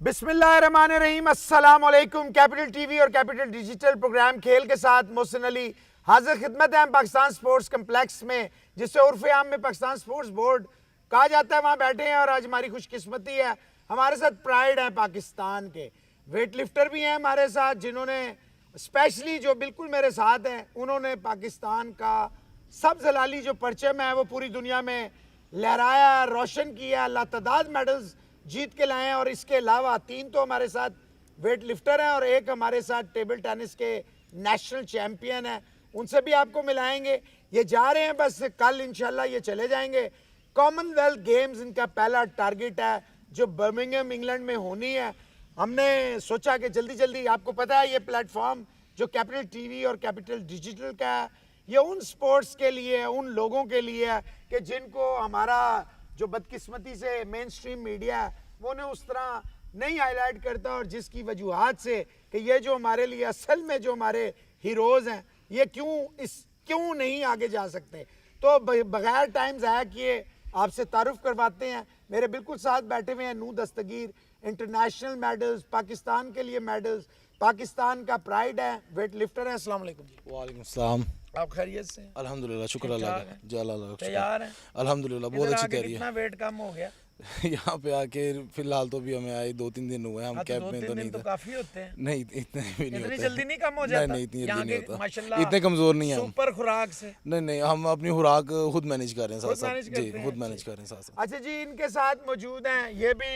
बिस्मिल्लाहिर्रहमानिर्रहीम, अस्सलाम वालेकुम। कैपिटल टीवी और कैपिटल डिजिटल प्रोग्राम खेल के साथ मोहसिन अली हाजिर खिदमत है पाकिस्तान स्पोर्ट्स कम्प्लेक्स में, जिससे उर्फ़ आम में पाकिस्तान स्पोर्ट्स बोर्ड कहा जाता है। वहाँ बैठे हैं और आज हमारी खुशकिस्मती है, हमारे साथ प्राइड है पाकिस्तान के वेट लिफ्टर भी हैं हमारे साथ, जिन्होंने स्पेशली जो बिल्कुल मेरे साथ हैं, उन्होंने पाकिस्तान का सब जलाली जो परचम है वो पूरी दुनिया में लहराया, रोशन किया, लातादाद मेडल्स जीत के लाए हैं। और इसके अलावा 3 तो हमारे साथ वेट लिफ्टर हैं और एक हमारे साथ टेबल टेनिस के नेशनल चैम्पियन हैं, उनसे भी आपको मिलाएंगे। ये जा रहे हैं, बस कल इंशाल्लाह ये चले जाएंगे। कॉमनवेल्थ गेम्स इनका पहला टारगेट है जो बर्मिंघम इंग्लैंड में होनी है। हमने सोचा कि जल्दी जल्दी, आपको पता है ये प्लेटफॉर्म जो कैपिटल टीवी और कैपिटल डिजिटल का है, ये उन स्पोर्ट्स के लिए है, उन लोगों के लिए है कि जिनको हमारा जो बदकिस्मती से मेन स्ट्रीम मीडिया है वो उन्हें उस तरह नहीं हाईलाइट करता, और जिसकी वजूहात से कि ये जो हमारे लिए असल में जो हमारे हीरोज़ हैं ये क्यों नहीं आगे जा सकते। तो बगैर टाइम ज़ाया किए आपसे तारुफ करवाते हैं। मेरे बिल्कुल साथ बैठे हुए हैं नू दस्तगीर, इंटरनेशनल मेडल्स, पाकिस्तान के लिए मेडल्स, पाकिस्तान का प्राइड है, वेट लिफ्टर है। अस्सलाम वालेकुम जी। वालेकुम सलाम। आप खैरियत से हैं? अल्हम्दुलिल्लाह, शुक्र अल्लाह का। जी अल्लाह का तैयार हैं? अल्हम्दुलिल्लाह बहुत अच्छी तैयारी कितना है। वेट कम हो गया? यहाँ पे आके फिलहाल तो भी हमें आए 2-3 दिन हुए, हम कैंप में तो नहीं तो थे। काफी होते हैं। नहीं इतने भी नहीं इतनी होते। जल्दी नहीं कम हो जाता? नहीं इतनी यहाँ जल्दी नहीं के होता, माशाल्लाह इतने कमजोर नहीं है हम। सुपर खुराक से नहीं हम अपनी खुराक खुद मैनेज कर रहे हैं खुद साथ मैनेज साथ। करते जी हैं। खुद मैनेज कर रहे हैं साथ साथ। अच्छा जी, इनके साथ मौजूद हैं, ये भी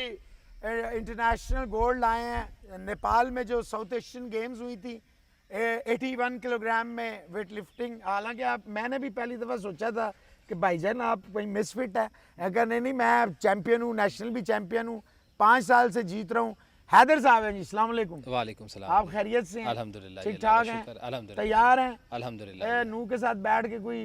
इंटरनेशनल गोल्ड लाए हैं नेपाल में जो साउथ एशियन गेम्स हुई थी 81 किलोग्राम में वेट लिफ्टिंग। हालांकि मैंने भी पहली दफ़ा सोचा था कि भाईजान आप कोई मिसफिट है, अगर नहीं मैं चैंपियन हूँ, नेशनल भी चैंपियन हूँ, 5 साल से जीत रहा हूँ। हैदर साहब हैं जी, अस्सलाम वालेकुम। वालेकुम सलाम। आप खैरियत से हैं? अल्हम्दुलिल्लाह, ठीक ठाक हैं? अल्हम्दुलिल्लाह, तैयार हैं? अल्हम्दुलिल्लाह। नू के साथ बैठ के कोई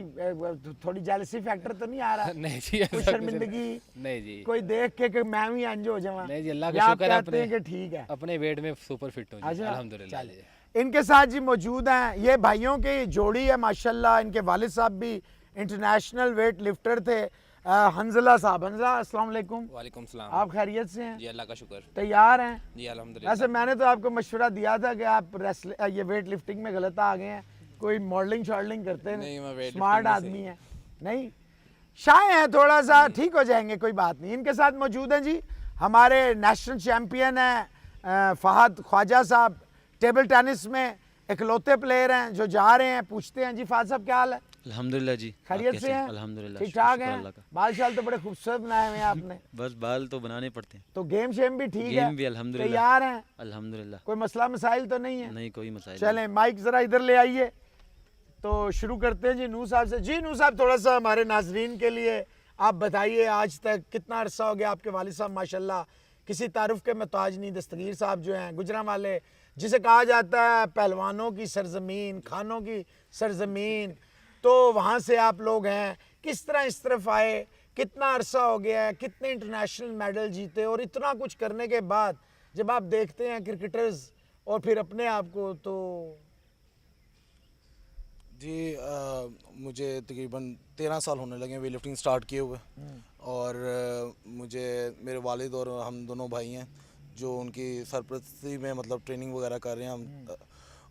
थोड़ी जेलसी फैक्टर तो नहीं आ रहा? नहीं जी, कोई शर्मिंदगी? नहीं जी, कोई देख के कि मैं भी अंज हो जाऊँ? नहीं जी, अल्लाह या का आप शुक्र है कहते हैं कि ठीक है? अपने वेट में सुपर फिट हूँ जी, अच्छा, अल्हम्दुलिल्लाह जी। इनके साथ जी मौजूद हैं, ये भाइयों की जोड़ी है माशाल्लाह। इनके वालिद साहब भी इंटरनेशनल वेट लिफ्टर थे, हंजला साहब। हंजला, अस्सलाम वालेकुम। वालेकुम सलाम। आप खैरियत से हैं? जी अल्लाह का शुक्र। तैयार हैं? जी अल्हम्दुलिल्लाह। वैसे मैंने तो आपको मशवरा दिया था कि आप ये वेट लिफ्टिंग में गलत आ गए हैं, कोई मॉडलिंग शॉडलिंग करते नहीं, मैं वेट स्मार्ट लिफ्टिंग में आदमी हैं, नहीं शाय हैं, थोड़ा सा ठीक हो जाएंगे, कोई बात नहीं। इनके साथ मौजूद हैं जी हमारे नेशनल चैम्पियन हैं फहद ख्वाजा साहब, टेबल टेनिस में इकलौते प्लेयर हैं जो जा रहे हैं। पूछते हैं जी फहद साहब क्या हाल है? अल्हम्दुलिल्लाह जी। खैरियत से हैं? अल्हम्दुलिल्लाह, ठीक ठाक शुक्र हैं? अल्लाह का। बाल शाल तो बड़े खूबसूरत बनाए हुए हैं आपने। बस बाल तो बनाने पड़ते हैं। तो गेम शेम भी ठीक है? गेम भी अल्हम्दुलिल्लाह। तैयार हैं? अल्हम्दुलिल्लाह। कोई मसला मसाइल तो नहीं है? नहीं कोई मसाइल चलें माइक ज़रा इधर ले आइए, तो शुरू करते हैं जी नू साहब से। जी नू साहब, थोड़ा सा हमारे नाजरीन के लिए आप बताइए, आज तक कितना अरसा हो गया आपके वालिद साहब माशाल्लाह किसी तारुफ के मोहताज नहीं, दस्तगीर साहब जो हैं गुजरांवाले, जिसे कहा जाता है पहलवानों की सरजमीन, खानों की सरजमीन, तो वहाँ से आप लोग हैं, किस तरह इस तरफ आए, कितना अरसा हो गया है, कितने इंटरनेशनल मेडल जीते, और इतना कुछ करने के बाद जब आप देखते हैं क्रिकेटर्स और फिर अपने आप को, तो जी मुझे तकरीबन 13 साल होने लगे वेट लिफ्टिंग स्टार्ट किए हुए, और मुझे मेरे वालिद और हम दोनों भाई हैं जो उनकी सरपरस्ती में मतलब ट्रेनिंग वगैरह कर रहे हैं हम।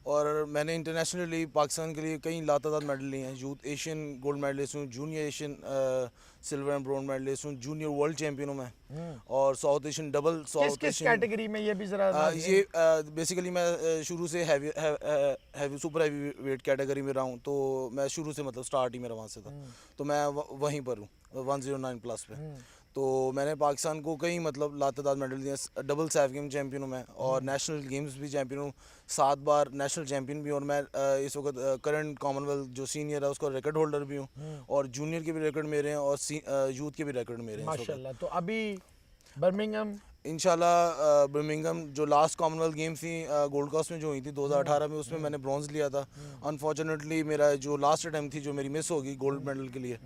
और मैंने इंटरनेशनली पाकिस्तान के लिए कई लातादाद मेडल लिए हैं। यूथ एशियन गोल्ड मेडलिस्ट हूँ, junior Asian silver and bronze medalist हूँ, जूनियर वर्ल्ड चैंपियन हूँ मैं, और साउथ एशियन डबल साउथ किस कैटेगरी में, ये भी जरा ये बेसिकली मैं शुरू से heavy super heavy weight category में रहा हूँ, तो मैं शुरू से मतलब स्टार्ट ही मेरा वहाँ से था, तो मैं वहीं पर हूँ 109 प्लस पे। तो मैंने पाकिस्तान को कई मतलब लातादाद मेडल दिए, डबल सैफ गेम चैंपियन हूँ मैं, और नेशनल गेम्स भी चैंपियन हूँ, 7 बार नेशनल चैंपियन भी, और मैं इस वक्त करंट कॉमनवेल्थ जो सीनियर है उसका रिकॉर्ड होल्डर भी हूँ, और जूनियर के भी रिकॉर्ड मेरे हैं, और यूथ के भी रिकॉर्ड मेरे हैं माशाल्लाह। तो अभी बर्मिंघम इंशाल्लाह बर्मिंघम जो लास्ट कॉमनवेल्थ गेम्स थी गोल्ड कोस्ट में जो हुई थी 2018 में, उसमें मैंने ब्रॉन्ज लिया था। अनफॉर्चुनेटली मेरा जो लास्ट अटैम्प्ट थी जो मेरी मिस होगी गोल्ड मेडल के लिए,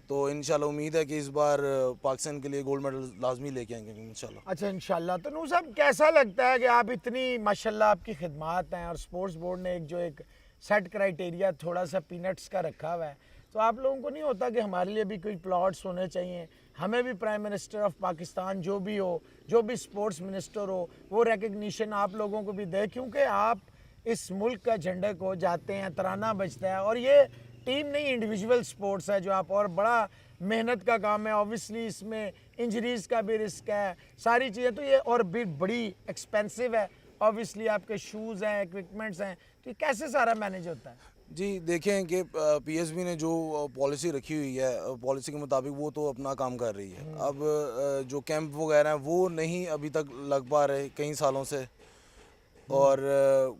तो इंशाल्लाह उम्मीद है कि इस बार पाकिस्तान के लिए गोल्ड मेडल लाजमी लेके आएंगे इंशाल्लाह। अच्छा इंशाल्लाह। तो नू साहब, कैसा लगता है कि आप इतनी माशाल्लाह आपकी खिदमात हैं, और स्पोर्ट्स बोर्ड ने एक सेट क्राइटेरिया थोड़ा सा पीनट्स का रखा हुआ है, तो आप लोगों को नहीं होता कि हमारे लिए भी कोई प्लॉट्स होने चाहिए, हमें भी प्राइम मिनिस्टर ऑफ पाकिस्तान जो भी हो, जो भी स्पोर्ट्स मिनिस्टर हो, वो रिकग्निशन आप लोगों को भी दे, क्योंकि आप इस मुल्क का झंडे को जाते हैं, तराना बजता है, और ये टीम नहीं इंडिविजुअल स्पोर्ट्स है जो आप, और बड़ा मेहनत का काम है, ऑब्वियसली इसमें इंजरीज का भी रिस्क है, सारी चीज़ें, तो ये और भी बड़ी एक्सपेंसिव है, ऑब्वियसली आपके शूज़ हैं, इक्विपमेंट्स हैं, तो ये कैसे सारा मैनेज होता है? जी देखें कि पीएसबी ने जो पॉलिसी रखी हुई है, पॉलिसी के मुताबिक वो तो अपना काम कर रही है। अब जो कैंप वगैरह हैं वो नहीं अभी तक लग पा रहे कई सालों से, और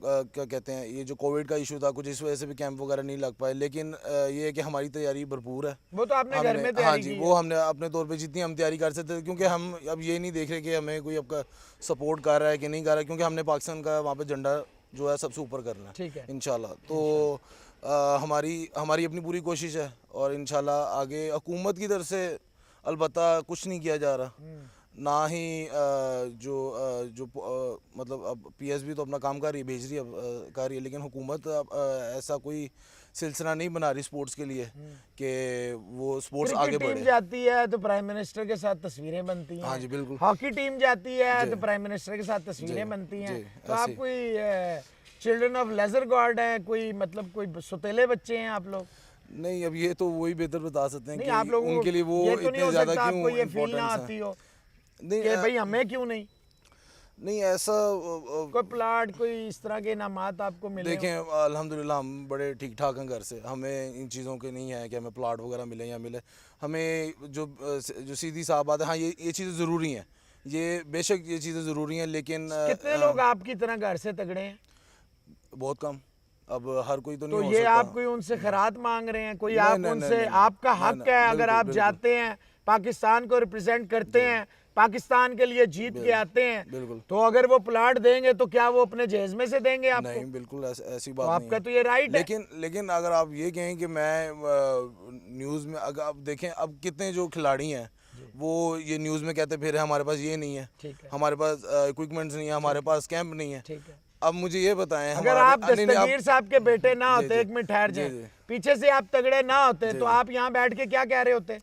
क्या कहते हैं, ये जो कोविड का इशू था कुछ, इस वजह से भी कैंप वगैरह नहीं लग पाए, लेकिन ये है कि हमारी तैयारी भरपूर है। वो तो आपने घर में हाँ तैयारी जी, की वो है। हमने अपने तौर पे जितनी हम तैयारी कर सकते थे, क्योंकि हम अब ये नहीं देख रहे कि हमें कोई आपका सपोर्ट कर रहा है कि नहीं कर रहा है, क्योंकि हमने पाकिस्तान का वहाँ पे झंडा जो है सबसे ऊपर करना है, ठीक है। इंशाल्लाह। तो हमारी अपनी पूरी कोशिश है, और इंशाल्लाह आगे हुकूमत की तरफ से अलबत्ता कुछ नहीं किया जा रहा, ना ही मतलब अब पीएसबी तो अपना काम कर रही है, भेज रही है, कर रही है, लेकिन हुकूमत ऐसा कोई सिलसिला नहीं बना रही स्पोर्ट्स के लिए कि वो स्पोर्ट्स आगे क्रिकेट टीम बढ़े। जाती है तो प्राइम मिनिस्टर के साथ तस्वीरें बनती हैं। हाँ जी, बिल्कुल। हॉकी टीम जाती है जी। तो प्राइम मिनिस्टर के साथ तस्वीरें जी, बनती हैं। जी, तो आप ऐसे। कोई चिल्ड्रन ऑफ लेजर गॉड हैं, कोई मतलब कोई सुतेले बच्चे हैं आप लोग? नहीं, अब ये तो वही बेहतर बता सकते हैं नहीं, कि आप लोगों को उनके लिए वो ये तो नहीं इतने हो ज़्यादा सकता आपको क्यों ये फील ना इम्पोर्टेंस आती है। हो नहीं, कि भाई हमें क्यों नहीं, नहीं ऐसा कोई प्लाट, कोई इस तरह के इनामात आपको मिले हो? देखें, अल्हम्दुलिल्लाह हम बड़े ठीक ठाक हैं घर से, हमें इन चीज़ों के नहीं है कि हमें प्लाट वगैरह मिले या मिले, हमें जो सीधी साफ बात है, हाँ ये चीज़ें ज़रूरी हैं, ये बेशक ये चीज़ें ज़रूरी हैं, लेकिन कितने लोग आपकी तरह घर से तगड़े हैं? बहुत कम, अब हर कोई तो तो नहीं हो ये सकता। आप कोई उनसे खैरात मांग रहे हैं, कोई नहीं, आप नहीं, उनसे, नहीं, आपका नहीं, हक नहीं, है, अगर बिल्कुल, आप बिल्कुल। जाते हैं पाकिस्तान को रिप्रेजेंट करते हैं, पाकिस्तान के लिए जीत के आते हैं, बिल्कुल। तो अगर वो प्लाट देंगे तो क्या वो अपने जहेज में से देंगे आपको? नहीं, बिल्कुल ऐसी तो बात नहीं आपका है। तो ये राइट है। लेकिन अगर आप ये कहें कि मैं न्यूज़ में, अगर आप देखें अब कितने जो खिलाड़ी हैं वो ये न्यूज़ में कहते फिर हमारे पास ये नहीं है, ठीक है। हमारे पास इक्विपमेंट्स नहीं है, हमारे पास कैंप नहीं है। ठीक है। अब मुझे ये बताएं, अगर आप नहीं, नहीं, दस्तगीर साहब के बेटे ना जी, होते, जी, एक मिनट ठहर जी, जाए, जी। पीछे से आप तगड़े ना होते जी, तो जी। आप यहाँ बैठ के क्या कह रहे होते?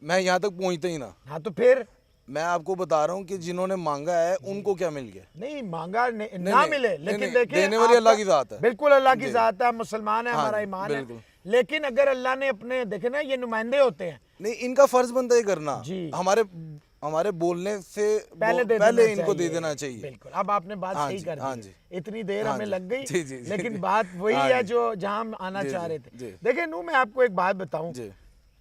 मैं यहाँ तक पहुँचता ही ना। हाँ तो फिर मैं आपको बता रहा हूँ कि जिन्होंने मांगा है उनको क्या मिल गया। नहीं मांगा ना नहीं, मिले, नहीं, लेकिन नहीं, देखिए देने वाली अल्लाह आपका- की ज़ात है। बिल्कुल अल्लाह की जी। ज़ात है, मुसलमान है, हाँ हमारा जी, ईमान है, बिल्कुल। लेकिन अगर अल्लाह ने अपने, देखे ना ये नुमाइंदे होते हैं, नहीं, इनका फर्ज बनता है करना, जी। हमारे बोलने से पहले इनको दे देना चाहिए। बिल्कुल, अब आपने बात हाँ सही जी, कर हाँ दी। जी। इतनी देर हाँ हमें जी। लग गई, जी, जी, जी, लेकिन जी। बात वही हाँ है जी। जो जहाँ हम आना जी, चाह जी, रहे थे। जी। देखिए नू, मैं आपको एक बात बताऊं, जी,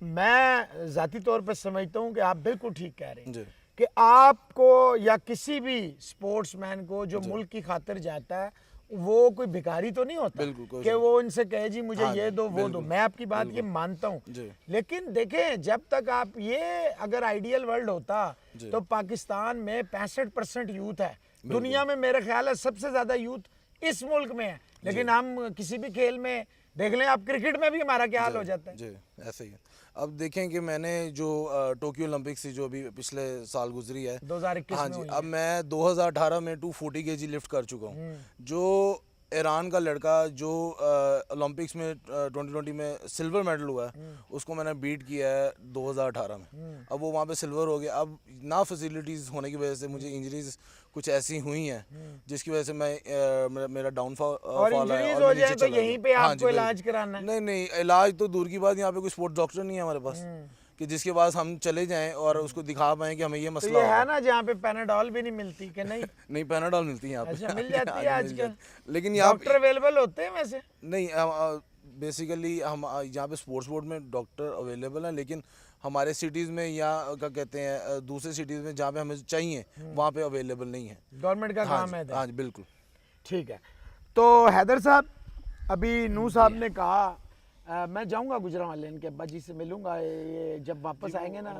मैं जाती तौर पर समझता हूँ कि आप बिल्कुल ठीक कह रहे हैं जी, कि आपको या किसी भी स्पोर्ट्समैन को जो मुल्क की खातिर जाता है, वो कोई भिखारी तो नहीं होता बिल्कुल, कोई कि वो इनसे कहे जी मुझे हाँ ये जी, दो वो दो। बिल्कुल, मैं आपकी बात ये मानता हूँ, जी। लेकिन देखें जब तक आप ये, अगर आइडियल वर्ल्ड होता जी। तो पाकिस्तान में 65% यूथ है, दुनिया में मेरा ख्याल है सबसे ज्यादा यूथ इस मुल्क में है, लेकिन हम किसी भी खेल में देख लें, आप क्रिकेट में भी हमारा क्या हाल हो जाता है। जी, ऐसे ही है। अब देखें कि मैंने जो टोक्यो ओलंपिक्स थी जो अभी पिछले साल गुजरी है, 2021 हाँ में जी, हुई अब मैं 2018 में 240 kg लिफ्ट कर चुका हूँ। जो ईरान का लड़का जो ओलंपिक्स में 2020 में सिल्वर मेडल हुआ है, उसको मैंने बीट किया है 2018 में। अब वो वहाँ पे सिल्वर हो गया। अब ना फैसिलिटीज़ होने की वजह से मुझे इंजरीज कुछ ऐसी हुई हैं जिसकी वजह से मैं मेरा डाउनफॉल और इंजरीज हो जाए तो यहीं पे आपको इलाज कराना है। नहीं नहीं, इलाज तो दूर की बात, यहाँ पे कोई स्पोर्ट्स डॉक्टर नहीं है हमारे पास कि जिसके पास हम चले जाएं और उसको दिखा पाएं कि हमें ये तो मसला ये हो। है ना जहाँ पे पैनाडोल भी नहीं मिलती कि नहीं? नहीं, पैनाडोल मिलती है यहाँ पे। अच्छा, मिल जाती है हाँ जी, मिल आजकल। जाती। लेकिन यहाँ डॉक्टर अवेलेबल होते हैं वैसे? नहीं, बेसिकली हम यहाँ पे स्पोर्ट्स बोर्ड में डॉक्टर अवेलेबल हैं, लेकिन हमारे सिटीज़ में या क्या कहते हैं दूसरे सिटीज़ में जहाँ पे हमें चाहिए वहाँ पे अवेलेबल नहीं है। गवर्नमेंट का हाँ काम जी, है। हाँ जी, बिल्कुल। ठीक है। तो हैदर साहब, अभी नू साहब ने कहा मैं जाऊंगा गुजरांवाले, इनके अब्बा जी से मिलूंगा, ये जब वापस आएंगे ना,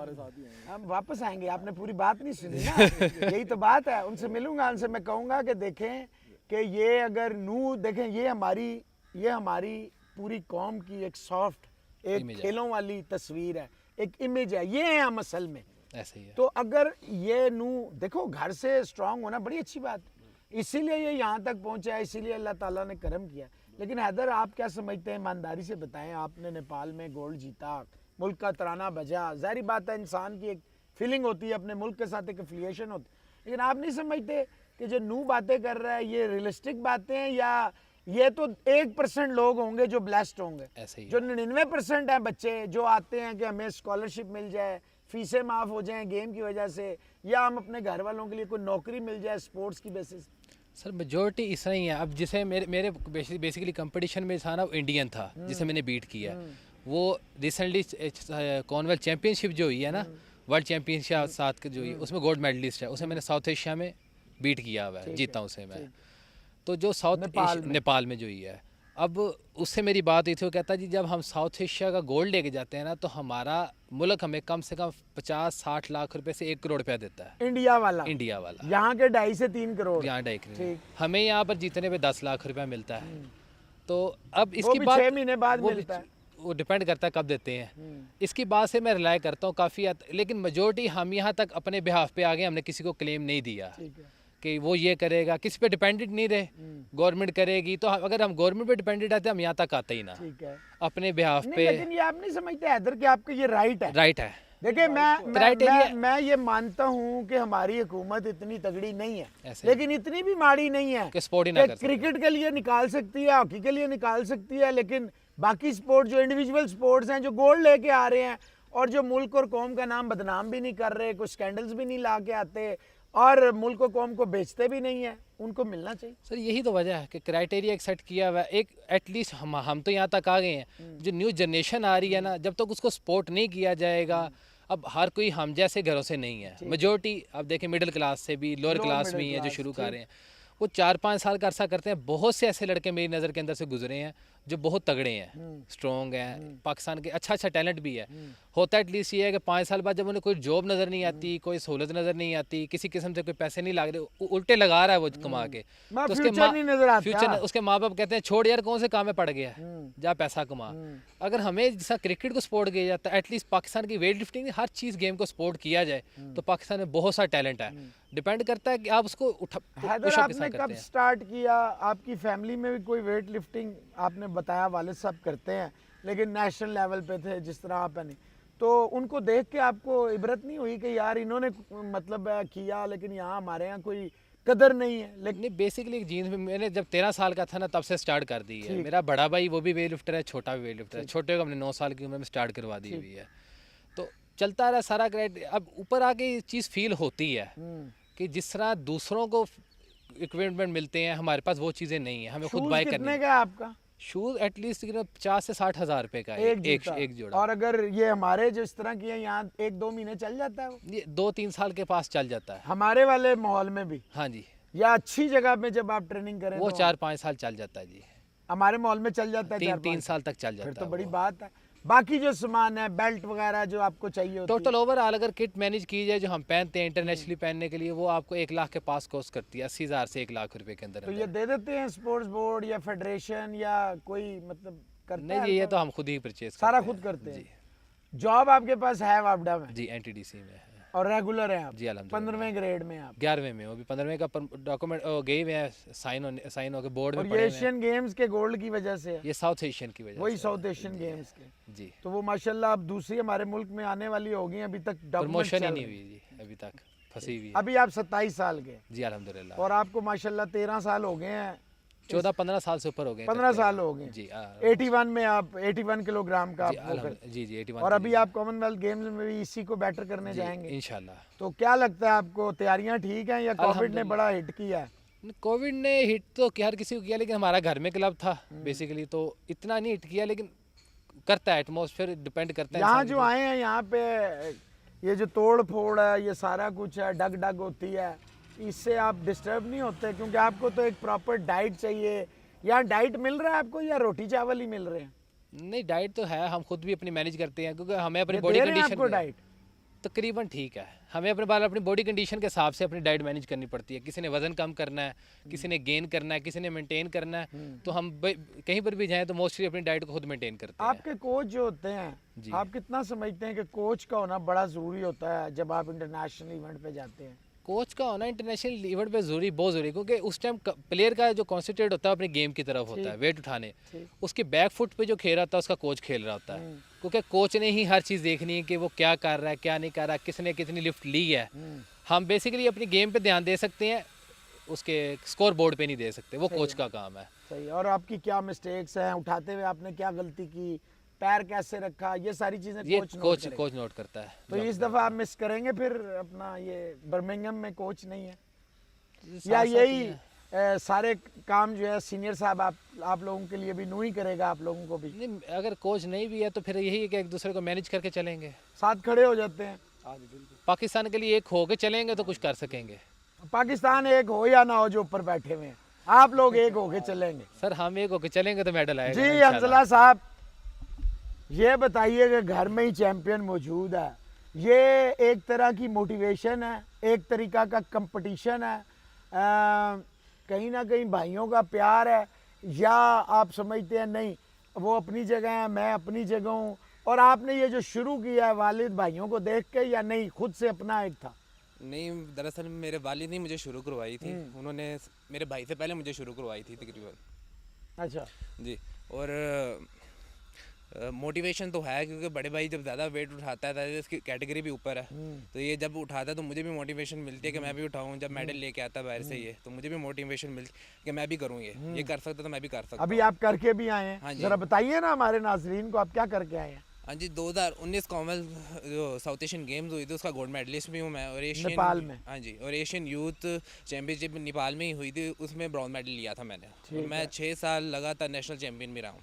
हम वापस आएंगे, आपने पूरी बात नहीं सुनी ना, यही तो बात है, उनसे मिलूंगा, उनसे मैं कहूंगा कि देखें कि ये अगर नू देखें, ये हमारी पूरी कौम की एक सॉफ्ट, एक खेलों वाली तस्वीर है, एक इमेज है, ये है हम असल में। ऐसे ही है। तो अगर ये नू देखो घर से स्ट्रांग होना बड़ी अच्छी बात है, इसीलिए ये यहाँ तक पहुंचा है, इसीलिए अल्लाह ताला ने करम किया। लेकिन हैदर आप क्या समझते हैं, ईमानदारी से बताएं, आपने नेपाल में गोल्ड जीता, मुल्क का तराना बजा, जाहिर बात है इंसान की एक फीलिंग होती है, अपने मुल्क के साथ एक एफिलिएशन होती है, लेकिन आप नहीं समझते कि जो नू बातें कर रहा है ये रियलिस्टिक बातें हैं, या ये तो 1% लोग होंगे जो ब्लेस्ड होंगे, ऐसे ही जो 99% हैं बच्चे जो आते हैं कि हमें स्कॉलरशिप मिल जाए, फीसें माफ़ हो जाएं गेम की वजह से, या हम अपने घर वालों के लिए कोई नौकरी मिल जाए स्पोर्ट्स की बेसिस। सर मेजोरिटी इस तरह ही है। अब जिसे मेरे बेसिकली कंपटीशन में था ना, वो इंडियन था जिसे मैंने बीट किया। वो रिसेंटली कॉमनवेल्थ चैम्पियनशिप जो हुई है ना, वर्ल्ड चैम्पियनशिप साथ जो हुई, उसमें गोल्ड मेडलिस्ट है, उसे मैंने साउथ एशिया में बीट किया हुआ है, जीता उसे मैं। तो जो नेपाल में जो हुई है, अब उससे मेरी बात हुई थी, वो कहता जी जब हम साउथ एशिया का गोल्ड लेके जाते हैं ना, तो हमारा मुल्क हमें कम से कम 50-60 लाख रुपए से 1 करोड़ रुपया देता है। इंडिया वाला यहाँ के 2.5 से 3 करोड़, यहाँ 2.5 करोड़, ठीक। हमें यहाँ पर जीतने पे 10 लाख रुपया मिलता है। तो अब वो इसकी भी बात 6 महीने बाद मिलता है, वो डिपेंड करता है कब देते हैं। इसकी बात से मैं रिलाई करता हूँ काफ़ी, लेकिन मेजोरिटी हम यहाँ तक अपने बिहाफ पे आ गए, हमने किसी को क्लेम नहीं दिया ठीक है। कि वो ये करेगा, किसी पे डिपेंडेंट नहीं रहे। गवर्नमेंट करेगी तो अगर हम गवर्नमेंट पे डिपेंडेंट आते हम यहाँ तक आते ही ना, ठीक है। अपने बिहाफ नहीं, पे। लेकिन ये आप नहीं समझते हैदर कि आपका ये राइट है। राइट है। देखिए Criteria- मैं ये मानता हूँ कि हमारी हुकूमत इतनी तगड़ी नहीं है, ऐसे ही। लेकिन इतनी भी माड़ी नहीं है कि स्पोर्ट ही ना कि कर सके। क्रिकेट के लिए निकाल सकती है, हॉकी के लिए निकाल सकती है, लेकिन बाकी स्पोर्ट जो इंडिविजुअल स्पोर्ट्स हैं जो गोल्ड लेके आ रहे हैं और जो मुल्क और कौम का नाम बदनाम भी नहीं कर रहे, कुछ स्कैंडल्स भी नहीं ला के आते और मुल्क और कौम को बेचते भी नहीं है, उनको मिलना चाहिए। सर यही तो वजह है कि क्राइटेरिया एक सेट किया हुआ है। एक एटलीस्ट हम तो यहाँ तक आ गए हैं, जो न्यू जनरेशन आ रही है ना, जब तक उसको सपोर्ट नहीं किया जाएगा, अब हर कोई हम जैसे घरों से नहीं है, मेजोरिटी अब देखें मिडिल क्लास से भी, लोअर क्लास भी है जो शुरू कर रहे हैं, वो 4-5 साल का अरसा करते हैं। बहुत से ऐसे लड़के मेरी नज़र के अंदर से गुजरे हैं जो बहुत तगड़े हैं, स्ट्रॉन्ग हैं, पाकिस्तान के अच्छा टैलेंट भी है। होता एटलीस्ट ये है कि 5 साल बाद जब उन्हें कोई जॉब नज़र नहीं आती, कोई सहूलत नज़र नहीं आती, किसी किस्म से कोई पैसे नहीं लग रहे, उल्टे लगा रहा है वो कमा के, तो उसके फ्यूचर उसके माँ बाप कहते हैं छोड़ यार कौन से काम में पड़ गया, जा पैसा कमा। अगर हमें जैसा क्रिकेट को सपोर्ट किया जाता है, एटलीस्ट पाकिस्तान की वेट लिफ्टिंग हर चीज़ गेम को सपोर्ट किया जाए, तो पाकिस्तान में बहुत सा टैलेंट है। डिपेंड करता है कि आप उसको हैदर आपने कब स्टार्ट किया? आपकी फैमिली में भी कोई वेट लिफ्टिंग, आपने बताया वालिद साहब करते हैं, लेकिन नेशनल लेवल पे थे जिस तरह आप नहीं, तो उनको देख के आपको इबरत नहीं हुई कि यार इन्होंने मतलब किया लेकिन यहाँ हमारे यहाँ कोई कदर नहीं है? लेकिन बेसिकली जीन्स में मैंने जब 13 साल का था ना तब से स्टार्ट कर दी है। मेरा बड़ा भाई वो भी वेट लिफ्टर है, छोटा भी वेट लिफ्टर है, छोटे को हमने 9 साल की उम्र में स्टार्ट करवा दी हुई है। तो चलता रहा सारा क्रेडिट। अब ऊपर आके ये चीज़ फील होती है कि जिस तरह दूसरों को इक्विपमेंट मिलते हैं, हमारे पास वो चीज़ें नहीं है, हमें खुद बाय करनी है। कितने का आपका शूज़? एटलीस्ट 50 से 60 हज़ार रुपये का एक जोड़ा। और अगर ये हमारे जो इस तरह की है यहाँ 1-2 महीने चल जाता है वो? ये 2-3 साल के पास चल जाता है हमारे वाले माहौल में भी। हाँ जी, या अच्छी जगह में जब आप ट्रेनिंग करें वो तो 4-5 साल चल जाता है जी। हमारे माहौल में चल जाता है 3 साल तक चल जाता है। फिर तो बड़ी बात है। बाकी जो सामान है, बेल्ट वगैरह जो आपको चाहिए होती टोटल ओवरऑल अगर किट मैनेज की जाए जो हम पहनते हैं इंटरनेशनली पहनने के लिए, वो आपको 1 लाख के पास कॉस्ट करती है, 80,000 से 1 लाख रुपए के अंदर। तो ये दे देते हैं स्पोर्ट्स बोर्ड या फेडरेशन या कोई मतलब करता नहीं है? जी, ये तो हम खुद ही परचेज सारा खुद करते हैं। जॉब आपके पास है वापडा में? जी, एनटीडीसी में है और रेगुलर है आप? जी अल्हम्दुलिल्लाह। 15वें ग्रेड में आप? 11वें में, वो भी 15वें का डॉक्यूमेंट गए हुए हैं, साइन हो के बोर्ड में और पड़े ये हुए हैं। एशियन गेम्स के गोल्ड की वजह से है? ये साउथ एशियन की वजह वही से साउथ एशियन गेम्स के। जी। तो वो माशाल्लाह अब दूसरी हमारे मुल्क में आने वाली होगी, अभी तक प्रमोशन ही नहीं हुई जी, अभी तक फंसी हुई है। अभी आप 27 साल के? जी अल्हम्दुलिल्लाह। और आपको माशाल्लाह 13 साल हो गए हैं? 14-15 साल से ऊपर हो गए। 15 साल हो गए जी। 81 में आप 81 किलोग्राम का जी आप वो कर- जी जी 81। और अभी आप कॉमनवेल्थ गेम्स में भी इसी को बेटर करने जाएंगे इंशाल्लाह। तो क्या लगता है आपको, तैयारियां ठीक हैं या कोविड ने बड़ा हिट किया है? कोविड ने हिट तो हर किसी को किया, लेकिन हमारा घर में क्लब था बेसिकली, तो इतना नहीं हिट किया, लेकिन करता है एटमॉस्फेयर डिपेंड करता है। यहाँ जो आए हैं यहाँ पे ये जो तोड़ फोड़ है, ये सारा कुछ है, डग होती है, इससे आप डिस्टर्ब नहीं होते? क्योंकि आपको तो एक प्रॉपर डाइट चाहिए। यहाँ डाइट मिल रहा है आपको या रोटी चावल ही मिल रहे हैं? नहीं, डाइट तो है, हम खुद भी अपनी मैनेज करते हैं, क्योंकि हमें अपनी ये बॉडी दे रहे हैं आपको कंडीशन डाइट? तकरीबन ठीक है। हमें अपनी बॉडी कंडीशन के हिसाब से अपनी डाइट मैनेज करनी पड़ती है। किसी ने वजन कम करना है, किसी ने गेन करना है, किसी ने मेंटेन करना है, तो हम कहीं पर भी जाएं तो मोस्टली अपनी डाइट को खुद मेंटेन करते हैं। आपके कोच जो होते हैं, आप कितना समझते हैं कि कोच का होना बड़ा ज़रूरी होता है जब आप इंटरनेशनल इवेंट पे जाते हैं? कोच का होना इंटरनेशनल इवेंट पे जरूरी, बहुत ज़रूरी, क्योंकि उस टाइम प्लेयर का जो कॉन्सेंट्रेट होता है अपने गेम की तरफ होता है, वेट उठाने, उसके बैक फुट पे जो खेल रहा होता है उसका कोच खेल रहा होता है, क्योंकि कोच ने ही हर चीज़ देखनी है कि वो क्या कर रहा है क्या नहीं कर रहा, किसने कितनी लिफ्ट ली है। हम बेसिकली अपनी गेम पे ध्यान दे सकते हैं, उसके स्कोर बोर्ड पे नहीं दे सकते, वो कोच का काम है। सही। और आपकी क्या मिस्टेक्स हैं, उठाते हुए आपने क्या गलती की, पैर कैसे रखा, ये सारी चीजें ये कोच कोच नोट करता है। तो इस दफा आप मिस करेंगे फिर अपना ये बर्मिंघम में कोच नहीं है, साथ या साथ ही यही है। सारे काम जो है सीनियर साहब आप लोगों के लिए भी नू ही करेगा, आप लोगों को भी नहीं, अगर कोच नहीं भी है तो फिर यही है कि एक दूसरे को मैनेज करके चलेंगे, साथ खड़े हो जाते हैं। पाकिस्तान के लिए एक हो के चलेंगे तो कुछ कर सकेंगे। पाकिस्तान एक हो या ना हो जो ऊपर बैठे हुए हैं, आप लोग एक होके चलेंगे। सर हम एक होके चलेंगे तो मेडल आएगा जी इंशाल्लाह। हंसला साहब, ये बताइए कि घर में ही चैंपियन मौजूद है, ये एक तरह की मोटिवेशन है, एक तरीका का कंपटीशन है, कहीं ना कहीं भाइयों का प्यार है, या आप समझते हैं नहीं वो अपनी जगह है मैं अपनी जगह हूँ, और आपने ये जो शुरू किया है वालिद भाइयों को देख के, या नहीं खुद से अपना एक था? नहीं, दरअसल मेरे वालिद ने मुझे शुरू करवाई थी, उन्होंने मेरे भाई से पहले मुझे शुरू करवाई थी तकरीबन। अच्छा जी, और मोटिवेशन तो है, क्योंकि बड़े भाई जब ज़्यादा वेट उठाता है तो इसकी कैटेगरी भी ऊपर है, तो ये जब उठाता है तो मुझे भी मोटिवेशन मिलती है कि मैं भी उठाऊं। जब मेडल लेके आता है बाहर से ये, तो मुझे भी मोटिवेशन मिलती है कि मैं भी करूं, ये कर सकता तो मैं भी कर सकता अभी आप करके भी आए हैं, हाँ जी। जरा बताइए ना हमारे नाजरीन को आप क्या करके आए हैं। हाँ जी, 2019 कॉमनवेल्थ जो साउथ एशियन गेम्स हुई थी उसका गोल्ड मेडलिस्ट भी हूँ मैं, और एशियन नेपाल में। हाँ जी, और एशियन यूथ चैम्पियनशिप नेपाल में ही हुई थी, उसमें ब्रॉन्ज मेडल लिया था मैंने, और मैं 6 साल लगातार नेशनल चैम्पियन भी रहा हूँ।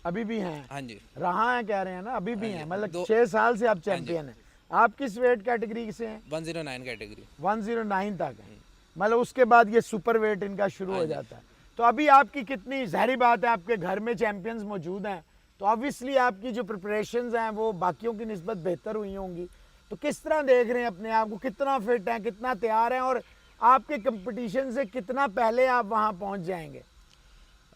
अभी भी हैं? हाँ जी, रहा है कह रहे हैं ना, अभी भी हाँ हैं, जी, मतलब 6 साल से आप चैंपियन हैं। आप किस वेट कैटेगरी से हैं? 109 कैटेगरी। 109 तक है, मतलब उसके बाद ये सुपर वेट इनका शुरू हो जाता है। तो अभी आपकी कितनी, ज़ाहिर बात है आपके घर में चैंपियंस मौजूद हैं, तो ऑब्वियसली आपकी जो प्रिपरेशंस हैं वो बाकियों की निस्बत बेहतर हुई होंगी। तो किस तरह देख रहे हैं अपने आप को, कितना फिट हैं, कितना तैयार हैं, और आपके कंपटीशन से कितना पहले आप वहाँ पहुँच जाएंगे?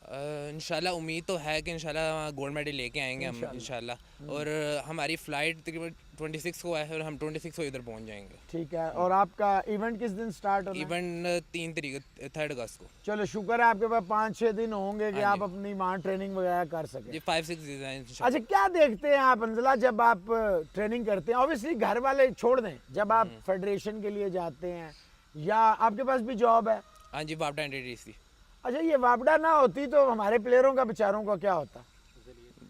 इंशाल्लाह उम्मीद तो है कि इंशाल्लाह गोल्ड मेडल लेके आएंगे हम इंशाल्लाह, और हमारी फ़्लाइट तकरीबन 26 को है, और हम 26 को इधर पहुंच जाएंगे। ठीक है, और आपका इवेंट किस दिन स्टार्ट होना है? इवेंट 3 अगस्त को। चलो शुक्र है आपके पास 5-6 दिन होंगे कि आप अपनी वहाँ ट्रेनिंग वगैरह कर सकें। ये 5-6 दिन हैं अच्छा, क्या देखते हैं आप अंजला जब आप ट्रेनिंग करते हैं? ऑब्वियसली घर वाले छोड़ दें, जब आप फेडरेशन के लिए जाते हैं, या आपके पास भी जॉब है? हाँ जी, वापडा एनटीडीसी। अच्छा, ये वापडा ना होती तो हमारे प्लेयरों का बेचारों का क्या होता?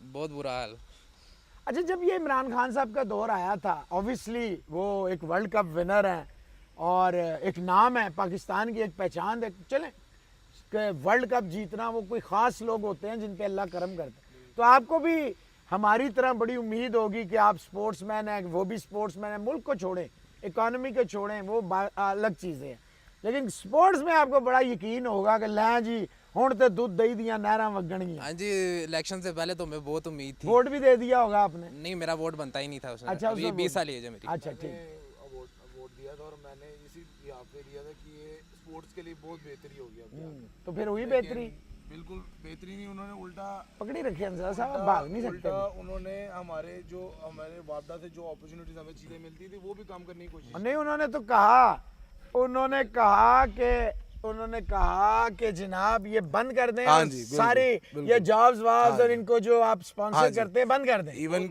बहुत बुरा हाल। अच्छा, जब ये इमरान खान साहब का दौर आया था, ऑब्वियसली वो एक वर्ल्ड कप विनर हैं और एक नाम है पाकिस्तान की, एक पहचान है। चलें वर्ल्ड कप जीतना, वो कोई ख़ास लोग होते हैं जिन पे अल्लाह करम करता है, तो आपको भी हमारी तरह बड़ी उम्मीद होगी कि आप स्पोर्ट्समैन हैं, वो भी स्पोर्ट्समैन है। मुल्क को छोड़ें, इकॉनमी को छोड़ें, वो अलग चीज़ें हैं, लेकिन स्पोर्ट्स में आपको बड़ा यकीन होगा कि लै जी हुण ते दुध दही दियां नहरां वगणगियां। हाँ जी, इलेक्शन से पहले तो मैं बहुत उम्मीद थी। वोट भी दे दिया होगा आपने? नहीं, मेरा वोट बनता ही नहीं था उसमें। अच्छा, अभी उसमें 20 साल एज है मेरी। अच्छा ठीक। वोट दिया था, और मैंने इसी यहाँ पे लिया था कि ये स्पोर्ट्स के लिए बहुत बेहतरी हो गया। तो फिर हुई बेहतरी? बिल्कुल बेहतरी नहीं, उन्होंने उल्टा पकड़ी रखी अंजला साहब, आप भाग नहीं सकते। उन्होंने हमारे वापडा से जो अपॉर्चुनिटीज हमें चीजें मिलती थी वो भी काम करने की कोशिश। नहीं, उन्होंने कहा कि जनाब ये बंद कर दें, हाँ और जी, बिल्कुल, सारे बिल्कुल। ये जॉब्स वाब्स और इनको जो आप हाँ स्पॉन्सर जी। करते हैं बंद कर दें। इवन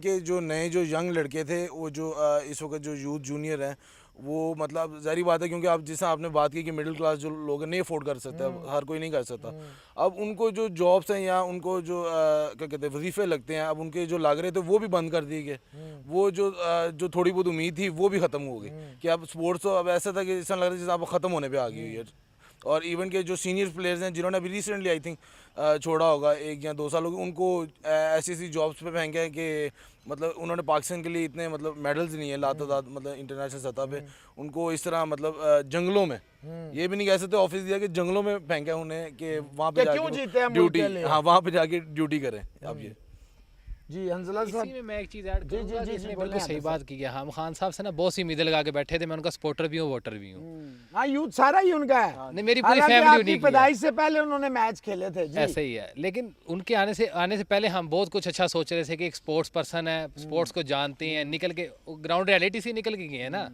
के जो नए जो यंग लड़के थे, वो जो इस वक्त जो यूथ जूनियर हैं, वो मतलब ज़ाहिर बात है, क्योंकि आप जैसे आपने बात की कि मिडिल क्लास जो लोग नहीं अफोर्ड कर सकते, अब हर कोई नहीं कर सकता। अब उनको जो जॉब्स हैं या उनको जो क्या कहते हैं वजीफे लगते हैं, अब उनके जो लग रहे थे वो भी बंद कर दिए गए। वो जो थोड़ी बहुत उम्मीद थी वो भी ख़त्म हो गई कि अब स्पोर्ट्स तो अब ऐसा था कि ऐसा लग रहा है जैसे अब ख़त्म होने पर आ गई हुई है। और इवन के जो सीनियर प्लेयर्स हैं जिन्होंने अभी रिसेंटली आई थिंक छोड़ा होगा 1 या 2 साल हो गए, उनको ऐसी जॉब्स पे फेंके हैं कि मतलब उन्होंने पाकिस्तान के लिए इतने मतलब मेडल्स नहीं है लातादाद, मतलब इंटरनेशनल सतह पे उनको इस तरह मतलब जंगलों में, ये भी नहीं कह सकते ऑफिस दिया कि जंगलों में फेंका उन्हें कि वहाँ पे जाके ड्यूटी, हाँ वहाँ पे जाके ड्यूटी करें। अब ये जी हंसला साहब, इसी में मैं एक चीज़ ऐड जी, करूंगा जी, कि जी, इसने बोलें बिल्कुल सही आप बात की है। हम खान साहब से ना बहुत सी उम्मीदें लगा के बैठे थे, मैं उनका सपोर्टर भी हूँ, वोटर भी हूँ। हाँ यूथ सारा ही उनका है। नहीं, मेरी पूरी हालांकि फैमिली आपकी उन्हीं की है। पैदाइश से पहले उन्होंने मैच खेले थे जी। ऐसे ही है, लेकिन उनके आने से पहले हम बहुत कुछ अच्छा सोच रहे थे कि एक स्पोर्ट्स पर्सन है, स्पोर्ट्स को जानते हैं, निकल के ग्राउंड रियलिटी से निकल के गए हैं ना।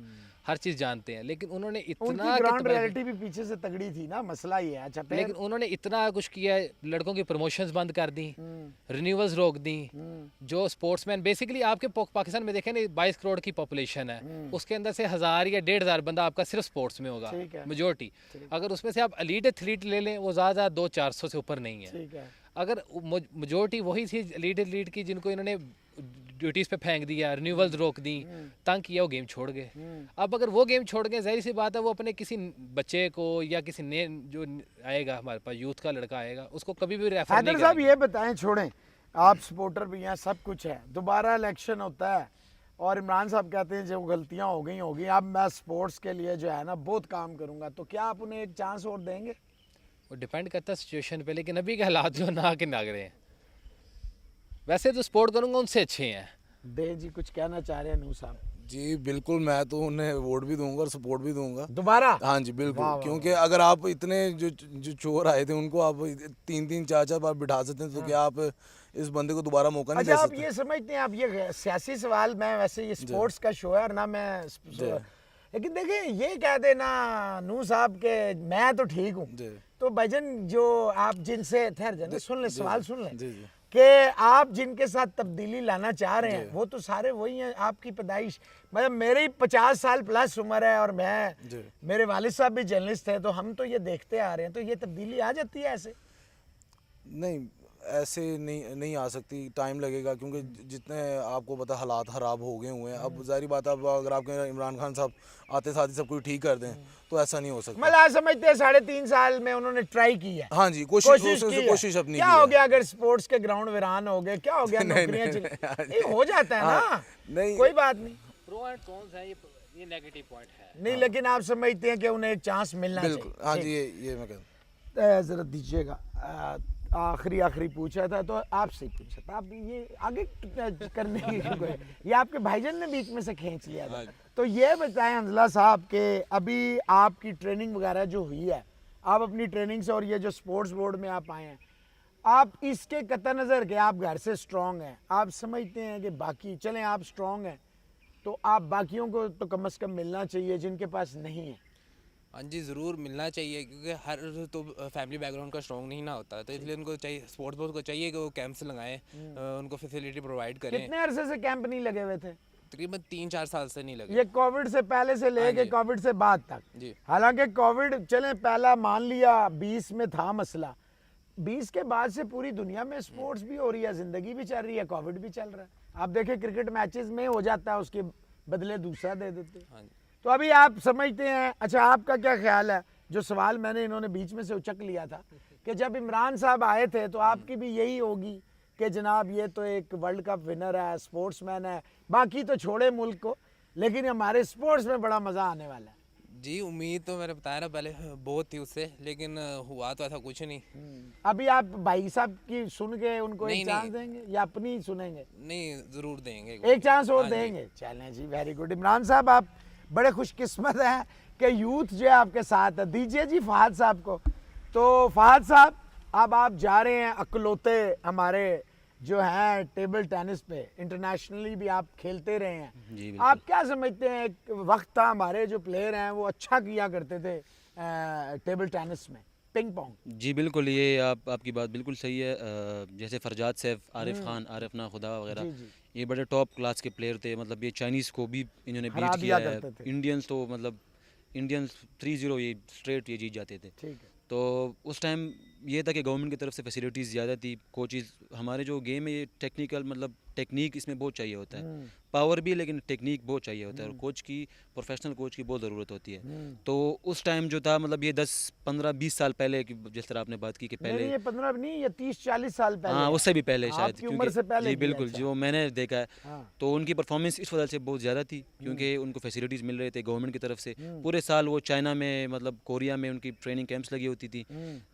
हर चीज़ जानते हैं, लेकिन उन्होंने उनकी इतना ग्राउंड रियलिटी भी पीछे से तगड़ी थी ना, मसला ये है। अच्छा फिर लेकिन उन्होंने इतना कुछ किया है, लड़कों की प्रमोशंस बंद कर दी, रिन्यूअल्स रोक दी। जो स्पोर्ट्समैन बेसिकली आपके पाकिस्तान में देखें ना 22 करोड़ की पॉपुलेशन है, उसके अंदर से 1000 या 1500 बंदा आपका सिर्फ स्पोर्ट्स में होगा ठीक है। मेजोरिटी। अगर उसमें से आप एलीट एथलीट ले लें, वो ज़्यादा 200-400 से ऊपर नहीं है। ठीक है। अगर मेजोरिटी वही थी एलीट की जिनको इन्होंने ड्यूटीज़ पे फेंक दिया, रिन्यूअल्स रोक दी, तंग किया, वो गेम छोड़ गए। अब अगर वो गेम छोड़ गए, जाहिर सी बात है वो अपने किसी बच्चे को या किसी ने जो आएगा हमारे पास यूथ का लड़का आएगा, उसको कभी भी रेफर नहीं हैदर साहब करेंगे। ये बताएं, छोड़ें, आप सपोर्टर भी हैं, सब कुछ है, दोबारा इलेक्शन होता है और इमरान साहब कहते हैं जो गलतियां हो गई होगी, अब मैं स्पोर्ट्स के लिए जो है ना बहुत काम करूंगा, तो क्या आप उन्हें एक चांस और देंगे? वो डिपेंड करता है सिचुएशन पे, लेकिन अभी के हालात जो ना के नाग रहे हैं, वैसे तो सपोर्ट करूंगा उनसे अच्छे हैं। दे जी कुछ कहना चाह रहे हैं नूर साहब? जी बिल्कुल, मैं तो उन्हें वोट भी दूंगा और सपोर्ट भी दूंगा दोबारा? हाँ जी बिल्कुल, वाह, वाह, क्योंकि अगर आप इतने जो चोर आए थे उनको आप 3-4 बार बिठा सकते हैं, तो क्या आप इस बंदे को दोबारा मौका नहीं अच्छा दे आप सकते? ये समझते हैं, आप ये सियासी सवाल, मैं वैसे ये स्पोर्ट्स का शो है और ना मैं लेकिन देखिए ये कह देना नूर साहब के मैं तो ठीक हूँ, जी। तो भाईजान जो आप जिनसे ठहर जाए सुन ले, सवाल सुन ले जी जी कि आप जिनके साथ तब्दीली लाना चाह रहे हैं वो तो सारे वही हैं, आपकी पैदाइश मतलब मेरी 50 साल प्लस उम्र है और जी। मेरे वालिद साहब भी जर्नलिस्ट थे, तो हम तो ये देखते आ रहे हैं, तो ये तब्दीली आ जाती है ऐसे? नहीं, ऐसे नहीं आ सकती, टाइम लगेगा, क्योंकि जितने आपको पता हालात ख़राब हो गए हुए हैं। अब जाहिर बात है, अब अगर आपके इमरान खान साहब आते साथ ही सब कुछ ठीक कर दें तो ऐसा नहीं हो सकता। मतलब आप समझते हैं 3.5 साल में उन्होंने ट्राई की है? हाँ जी, कोशिश की कोशिश है। अपनी क्या की हो है। गया अगर स्पोर्ट्स के ग्राउंड वीरान हो गए, क्या हो गया? नौकरियां चली, ये हो जाता है ना, नहीं। कोई बात नहीं। प्रो एंड कॉन्स है, ये नेगेटिव पॉइंट है। नहीं लेकिन आप समझते हैं कि उन्हें एक चांस मिलना बिल्कुल, चाहिए? हाँ जी, ये मैं कहता जरा दीजिएगा, आखिरी पूछा था तो आपसे ही पूछा था, आप ये आगे करने की कोई, ये आपके भाईजान ने बीच में से खींच लिया था। तो ये बताएं हंजला साहब के अभी आपकी ट्रेनिंग वगैरह जो हुई है, आप अपनी ट्रेनिंग से और ये जो स्पोर्ट्स बोर्ड में आप आए हैं, आप इसके कत्ता नज़र के आप घर से स्ट्रॉन्ग हैं, आप समझते हैं कि बाकी चलें आप स्ट्रॉन्ग हैं तो आप बाकियों को तो कम से कम मिलना चाहिए जिनके पास नहीं है? हाँ जी, ज़रूर मिलना चाहिए, क्योंकि हर तो फैमिली बैकग्राउंड का स्ट्रॉन्ग नहीं ना होता, तो इसलिए उनको चाहिए, स्पोर्ट्स बोर्ड को चाहिए कि वो कैंप्स लगाएं, उनको फैसिलिटी प्रोवाइड करें। कितने अरसे से कैंप नहीं लगे हुए थे? तकरीबन 3-4 साल से नहीं लगे। ये कोविड से पहले से लेके जी। कोविड से बाद तक? जी। हालांकि कोविड चले पहला मान लिया 20 में था मसला, 20 के बाद से पूरी दुनिया में स्पोर्ट्स भी हो रही है, जिंदगी भी चल रही है, कोविड भी चल रहा है। आप देखें क्रिकेट मैचेस में हो जाता है, उसके बदले दूसरा दे देते हैं। हाँ जी। तो अभी आप समझते हैं, अच्छा आपका क्या ख्याल है, जो सवाल मैंने इन्होंने बीच में से उचक लिया था कि जब इमरान साहब आए थे तो आपकी भी यही होगी कि जनाब ये तो एक वर्ल्ड कप विनर है, स्पोर्ट्समैन है, बाकी तो छोड़े मुल्क को, लेकिन हमारे स्पोर्ट्स में बड़ा मज़ा आने वाला है? जी, उम्मीद तो मैंने बताया ना पहले बहुत थी उससे, लेकिन हुआ तो ऐसा कुछ नहीं। अभी आप भाई साहब की सुन के उनको नहीं, एक चांस नहीं। देंगे या अपनी ही सुनेंगे? नहीं, ज़रूर देंगे एक चांस और हाँ जी। देंगे, चलें जी, वेरी गुड। इमरान साहब आप बड़े खुशकिस्मत हैं कि यूथ जो है आपके साथ है। दीजिए जी फहद साहब को। तो फहद साहब अब आप जा रहे हैं, अकलौते हमारे जो हैं टेबल टेनिस पे, इंटरनेशनली भी आप खेलते रहे हैं, जी, बिल्कुल। आप क्या समझते हैं, एक वक्त था हमारे जो प्लेयर हैं वो अच्छा किया करते थे टेबल टेनिस में, पिंग पोंग? जी बिल्कुल, ये आपकी बात बिल्कुल सही है। जैसे फरजाद सैफ, आरिफ खान, आरिफ ना खुदा वगैरह, जी, जी। ये बड़े टॉप क्लास के प्लेयर थे। मतलब ये चाइनीज़ को भी इन्होंने हरा बीट दिया किया है। करते थे। इंडियंस तो मतलब इंडियंस 3-0 ये स्ट्रेट ये जीत जाते थे। ठीक है। तो उस टाइम ये था कि गवर्नमेंट की तरफ से फैसिलिटीज़ ज़्यादा थी, कोचेज़, हमारे जो गेम है ये टेक्निकल मतलब टेक्निक इसमें बहुत चाहिए होता है, पावर भी, लेकिन टेक्निक बहुत चाहिए होता है, और कोच की, प्रोफेशनल कोच की बहुत ज़रूरत होती है। तो उस टाइम जो था, मतलब ये 10-15-20 साल पहले की, जिस तरह आपने बात की कि नहीं पहले, ये 15 नहीं, ये 30-40 साल पहले हाँ है। उससे भी पहले शायद, आपकी उम्र से पहले जी की है, बिल्कुल, अच्छा। जो मैंने देखा है, हाँ। तो उनकी परफॉर्मेंस इस वजह से बहुत ज़्यादा थी क्योंकि उनको फैसिलिटीज़ मिल रहे थे गवर्नमेंट की तरफ से। पूरे साल वो चाइना में, मतलब कोरिया में उनकी ट्रेनिंग कैंप्स लगी होती थी।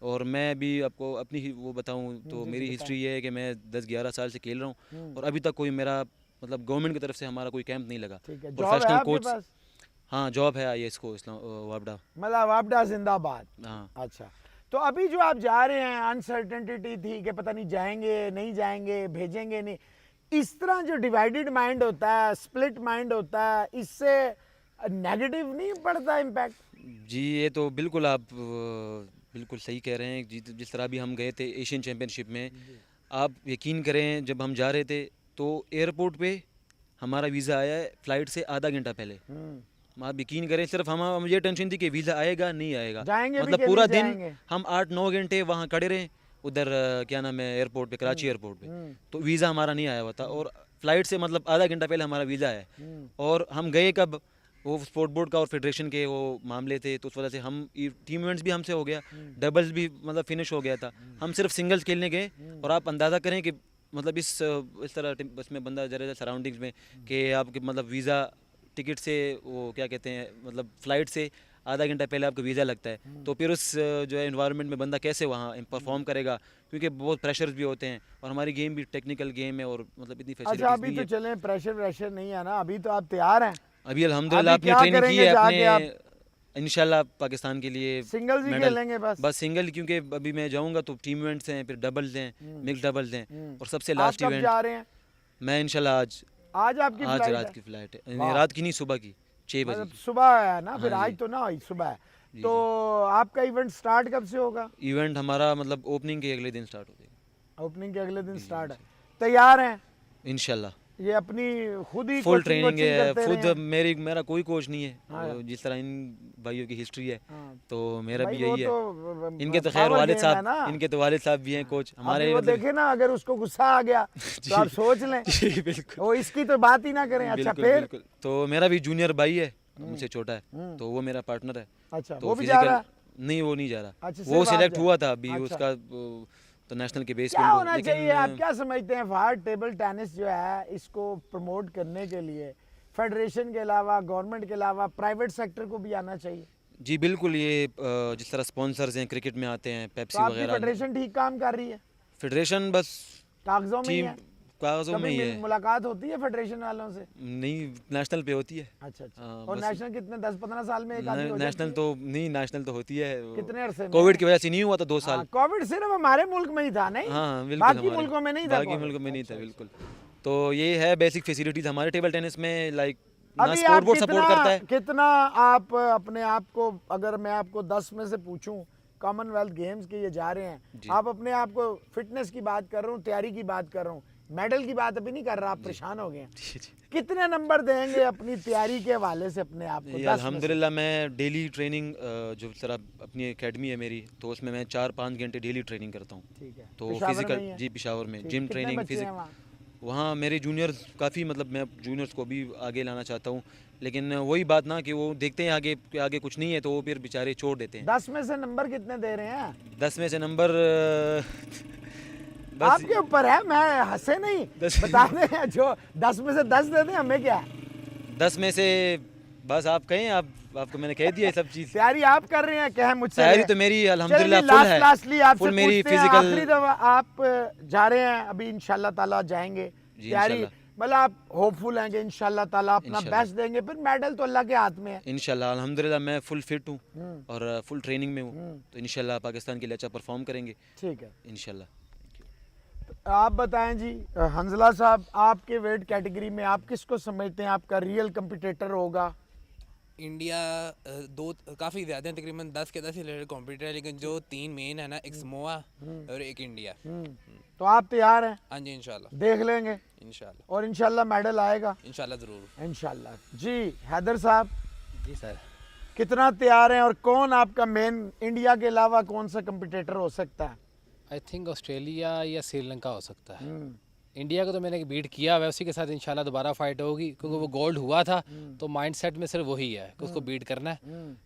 और मैं भी आपको अपनी ही वो बताऊँ तो मेरी हिस्ट्री ये है कि मैं 10-11 साल से खेल रहा हूँ और अभी तक कोई मेरा मतलब गवर्नमेंट की तरफ से हमारा कोई कैंप नहीं लगा। ठीक है, जॉब है आपके पास? हाँ जॉब है, आई इसको इस्लाम वापडा। मतलब वापडा जिंदाबाद। हाँ अच्छा, तो अभी जो आप जा रहे हैं, अनसर्टेनिटी थी कि पता नहीं जाएंगे नहीं जाएंगे, भेजेंगे नहीं, इस तरह जो डिवाइडेड माइंड होता है, स्प्लिट माइंड होता है, इससे नेगेटिव नहीं पड़ता इम्पैक्ट? जी ये तो बिल्कुल आप बिल्कुल सही कह रहे हैं। जिस तरह भी हम गए थे एशियन चैम्पियनशिप में, आप यकीन करें जब हम जा रहे थे तो एयरपोर्ट पे हमारा वीज़ा आया है फ़्लाइट से आधा घंटा पहले। आप यकीन करें, सिर्फ हम मुझे टेंशन थी कि वीज़ा आएगा नहीं आएगा, जाएंगे भी मतलब कि पूरा नहीं दिन जाएंगे? हम 8-9 घंटे वहाँ खड़े रहे उधर क्या नाम है एयरपोर्ट पे, कराची एयरपोर्ट पे। तो वीज़ा हमारा नहीं आया हुआ था और फ्लाइट से मतलब आधा घंटा पहले हमारा वीज़ा है। और हम गए कब, वो स्पोर्ट बोर्ड का और फेडरेशन के वो मामले थे, तो उस वजह से हम टीम इवेंट्स भी हमसे हो गया, डबल्स भी मतलब फिनिश हो गया था, हम सिर्फ सिंगल्स खेलने गए। और आप अंदाज़ा करें कि मतलब इस तरह बस में बंदा जरा सराउंडिंग्स में कि आपके मतलब वीज़ा टिकट से वो क्या कहते हैं मतलब फ़्लाइट से आधा घंटा पहले आपका वीज़ा लगता है, तो फिर उस जो है इन्वायरमेंट में बंदा कैसे वहाँ परफॉर्म करेगा, क्योंकि बहुत प्रेशर्स भी होते हैं और हमारी गेम भी टेक्निकल गेम है और मतलब इतनी अच्छा फैसिलिटीज अभी नहीं तो है। चलें, प्रेशर नहीं है ना, अभी तो आप तैयार हैं? अभी अल्हम्दुलिल्लाह अभी अपनी क्या ट्रेनिंग की करेंगे है जाके अपने, इंशाल्लाह पाकिस्तान के लिए सिंगल्स ही मेडल। खेलेंगे बस? बस सिंगल, क्योंकि अभी मैं जाऊंगा तो टीम इवेंट्स हैं, फिर डबल्स हैं, मिक्स डबल्स हैं और सबसे आप लास्ट कब इवेंट जा रहे हैं? मैं इंशाल्लाह आज आपकी आज फ्लाइट रात है? की फ्लाइट है, वाह। रात की नहीं सुबह की 6 बजे मतलब की। सुबह है ना, फिर हाँ आज जी। तो ना हुई, सुबह है। जी, तो आपका इवेंट स्टार्ट कब से होगा? इवेंट हमारा मतलब ओपनिंग के अगले दिन स्टार्ट हो जाएगा ओपनिंग के अगले दिन स्टार्ट है। तैयार हैं? इंशाल्लाह। ये अपनी खुद ही फुल कोचिंग ट्रेनिंग वोचिंग है, करते खुद रहे हैं? मेरा कोई कोच नहीं है। हाँ। जिस तरह इन भाइयों की हिस्ट्री है हाँ। तो मेरा भाई भी वो यही है। तो इनके तो खैर power वालिद game है साहब, ना। इनके तो वालिद साहब भी हैं कोच अभी हमारे वो मतलब। देखे ना, अगर उसको गुस्सा आ गया तो आप सोच लें। जी बिल्कुल वो इसकी तो बात ही ना करें। अच्छा बिल्कुल फिर? बिल्कुल। तो मेरा भी जूनियर भाई है, मुझसे छोटा है, तो वो मेरा पार्टनर है। अच्छा तो वो भी जा रहा है? नहीं वो नहीं जा रहा, अच्छा, वो सिर्फ आप सिलेक्ट जा- हुआ था अभी अच्छा। उसका तो नेशनल के बेस क्या पे होना चाहिए, आप लेकिन क्या समझते हैं फार टेबल टेनिस जो है इसको प्रमोट करने के लिए फेडरेशन के अलावा, गवर्नमेंट के अलावा प्राइवेट सेक्टर को भी आना चाहिए? जी बिल्कुल। ये जिस तरह स्पॉन्सर्स हैं क्रिकेट में आते हैं, तो पेप्सी आपकी वगैरह, फेडरेशन ठीक काम कर रही है? फेडरेशन बस कागजों में ही टीम है? कागजों में कभी ही है, मुलाकात होती है फेडरेशन वालों से? नहीं नेशनल पे होती है। अच्छा अच्छा। हाँ, और बस नेशनल कितने 10-15 साल में एक आदमी हो जाती नेशनल है? तो नहीं, नेशनल तो होती है। कितने अरसे में? कोविड की वजह से नहीं हुआ था 2 साल। हाँ, कोविड सिर्फ हमारे मुल्क में ही था नहीं? हाँ बिल्कुल, बाकी हमारे मुल्कों में नहीं था बाकी कोविड? मुल्कों में नहीं अच्छा, था अच्छा। बिल्कुल। तो ये है बेसिक फैसिलिटीज हमारे टेबल टेनिस में, लाइक ना अभी स्पोर्ट आप बोर्ड सपोर्ट करता है। कितना आप अपने आप को, अगर मैं आपको 10 में से पूछूं, कॉमनवेल्थ गेम्स के ये जा रहे हैं, आप अपने आप को फिटनेस की बात कर रहा हूँ, तैयारी की बात कर रहा हूँ, मेडल की बात अभी नहीं कर रहा, आप परेशान हो गए हैं। जी, जी। कितने नंबर देंगे अपनी तैयारी के हवाले से अपने आप को? ये 10 में से? अल्हम्दुलिल्लाह मैं डेली ट्रेनिंग जो तरह अपनी एकेडमी है मेरी, तो उसमें मैं 4-5 घंटे डेली ट्रेनिंग करता हूँ। ठीक है। तो पेशावर में ही फिजिकल है? जी पेशावर में ठीक। जिम कितने ट्रेनिंग बच्चे हैं फिजिक वहाँ? वहाँ मेरे जूनियर्स काफ़ी, मतलब मैं जूनियर्स को भी आगे लाना चाहता हूँ, लेकिन वही बात ना कि वो देखते हैं आगे कि आगे कुछ नहीं है तो वो फिर बेचारे छोड़ देते हैं। 10 में से नंबर कितने दे रहे हैं? 10 में से नंबर बस आपके ऊपर है, मैं हंसे नहीं, 10 बता दें। जो 10 में से 10 दे दें, हमें क्या है? 10 में से बस आप कहें, आपको मैंने कह दिया ये सब चीज़। तैयारी आप कर रहे हैं, क्या मुझसे? तैयारी तो मेरी अल्हम्दुलिल्लाह चलिए, फुल है, लास्टली आपसे फुल मेरी पूछते हैं, फिजिकल। आखिरी दफा आप जा रहे हैं अभी, इंशाल्लाह ताला जाएंगे। जी, तैयारी इंशाल्लाह। मतलब आप होपफुल हैं कि इंशाल्लाह ताला अपना इंशाल्लाह। बेस्ट देंगे, फिर मेडल तो अल्लाह के हाथ में है। इंशाल्लाह अल्हम्दुलिल्लाह मैं फुल फिट हूँ और फुल ट्रेनिंग में हूँ, तो इंशाल्लाह पाकिस्तान के लिए अच्छा परफॉर्म करेंगे ठीक है। इंशाल्लाह। आप बताएं जी हंजला साहब, आपके वेट कैटेगरी में आप किसको समझते हैं आपका रियल कंपटीटर होगा? इंडिया दो काफ़ी ज़्यादा हैं, तकरीबन 10 के 10 ही कॉम्पिटिटर है, लेकिन जो 3 मेन है ना, एक समोआ और एक इंडिया। तो आप तैयार हैं? हाँ जी इंशाल्लाह देख लेंगे इंशाल्लाह और इंशाल्लाह मेडल आएगा इंशाल्लाह ज़रूर। इंशाल्लाह। जी हैदर साहब, जी सर। कितना तैयार हैं और कौन आपका मेन, इंडिया के अलावा कौन सा कंपटीटर हो सकता है? आई थिंक ऑस्ट्रेलिया या श्रीलंका हो सकता है। इंडिया को तो मैंने बीट किया हुआ है, उसी के साथ इंशाल्लाह दोबारा फाइट होगी, क्योंकि वो गोल्ड हुआ था, तो माइंडसेट में सिर्फ वही है कि उसको बीट करना है।